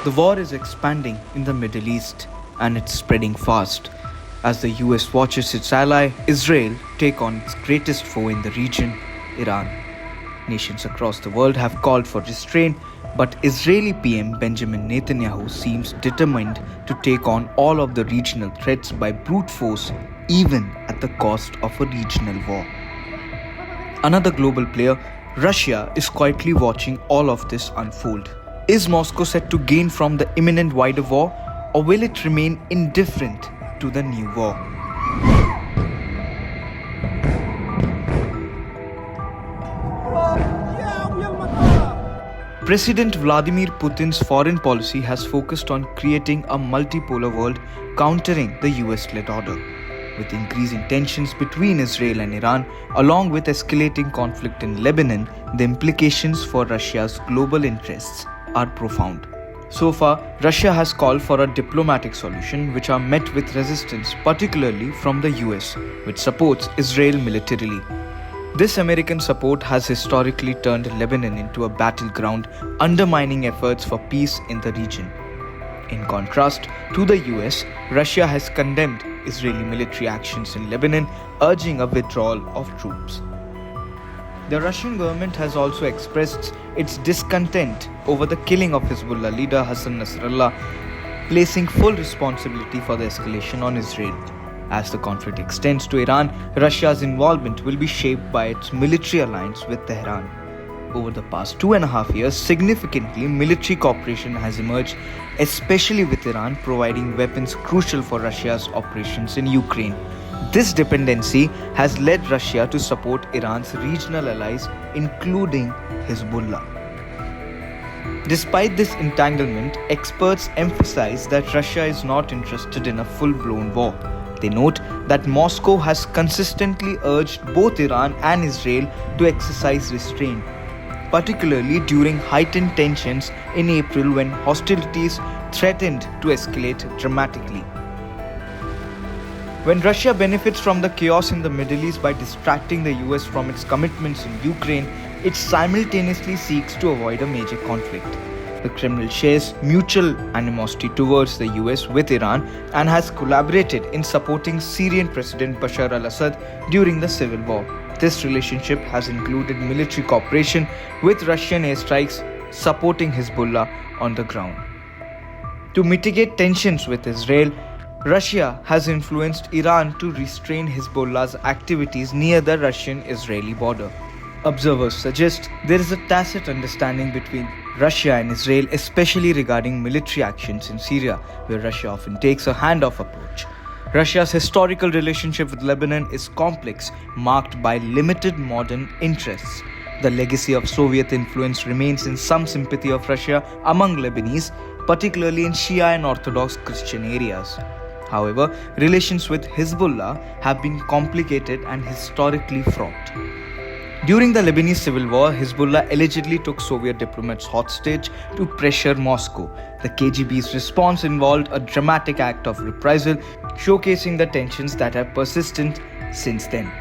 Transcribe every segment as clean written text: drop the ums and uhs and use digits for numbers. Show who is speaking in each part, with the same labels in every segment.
Speaker 1: The war is expanding in the Middle East and it's spreading fast as the US watches its ally, Israel, take on its greatest foe in the region, Iran. Nations across the world have called for restraint, but Israeli PM Benjamin Netanyahu seems determined to take on all of the regional threats by brute force, even at the cost of a regional war. Another global player, Russia, is quietly watching all of this unfold. Is Moscow set to gain from the imminent wider war, or will it remain indifferent to the new war? President Vladimir Putin's foreign policy has focused on creating a multipolar world countering the US-led order. With increasing tensions between Israel and Iran, along with escalating conflict in Lebanon, the implications for Russia's global interests are profound. So far, Russia has called for a diplomatic solution which are met with resistance, particularly from the US, which supports Israel militarily. This American support has historically turned Lebanon into a battleground, undermining efforts for peace in the region. In contrast to the US, Russia has condemned Israeli military actions in Lebanon, urging a withdrawal of troops. The Russian government has also expressed its discontent over the killing of Hezbollah leader Hassan Nasrallah, placing full responsibility for the escalation on Israel. As the conflict extends to Iran, Russia's involvement will be shaped by its military alliance with Tehran. Over the past 2.5 years, significantly military cooperation has emerged, especially with Iran providing weapons crucial for Russia's operations in Ukraine. This dependency has led Russia to support Iran's regional allies, including Hezbollah. Despite this entanglement, experts emphasize that Russia is not interested in a full-blown war. They note that Moscow has consistently urged both Iran and Israel to exercise restraint, particularly during heightened tensions in April when hostilities threatened to escalate dramatically. When Russia benefits from the chaos in the Middle East by distracting the US from its commitments in Ukraine, it simultaneously seeks to avoid a major conflict. The Kremlin shares mutual animosity towards the US with Iran and has collaborated in supporting Syrian President Bashar al-Assad during the civil war. This relationship has included military cooperation with Russian airstrikes supporting Hezbollah on the ground. To mitigate tensions with Israel, Russia has influenced Iran to restrain Hezbollah's activities near the Russian-Israeli border. Observers suggest there is a tacit understanding between Russia and Israel, especially regarding military actions in Syria, where Russia often takes a handoff approach. Russia's historical relationship with Lebanon is complex, marked by limited modern interests. The legacy of Soviet influence remains in some sympathy of Russia among Lebanese, particularly in Shia and Orthodox Christian areas. However, relations with Hezbollah have been complicated and historically fraught. During the Lebanese civil war, Hezbollah allegedly took Soviet diplomats hostage to pressure Moscow. The KGB's response involved a dramatic act of reprisal, showcasing the tensions that have persisted since then.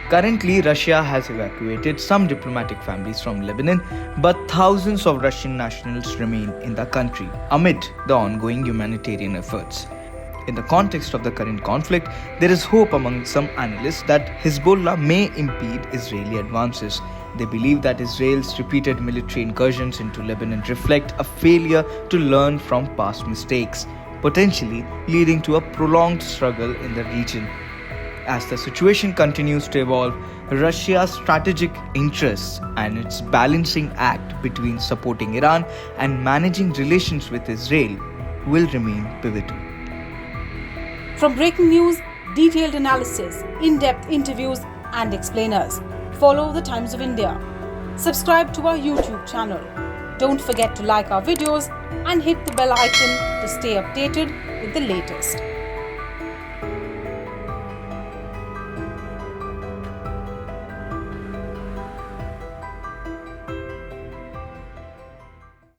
Speaker 1: Currently, Russia has evacuated some diplomatic families from Lebanon, but thousands of Russian nationals remain in the country amid the ongoing humanitarian efforts. In the context of the current conflict, there is hope among some analysts that Hezbollah may impede Israeli advances. They believe that Israel's repeated military incursions into Lebanon reflect a failure to learn from past mistakes, potentially leading to a prolonged struggle in the region. As the situation continues to evolve, Russia's strategic interests and its balancing act between supporting Iran and managing relations with Israel will remain pivotal.
Speaker 2: From breaking news, detailed analysis, in-depth interviews and explainers, follow the Times of India. Subscribe to our YouTube channel. Don't forget to like our videos and hit the bell icon to stay updated with the latest.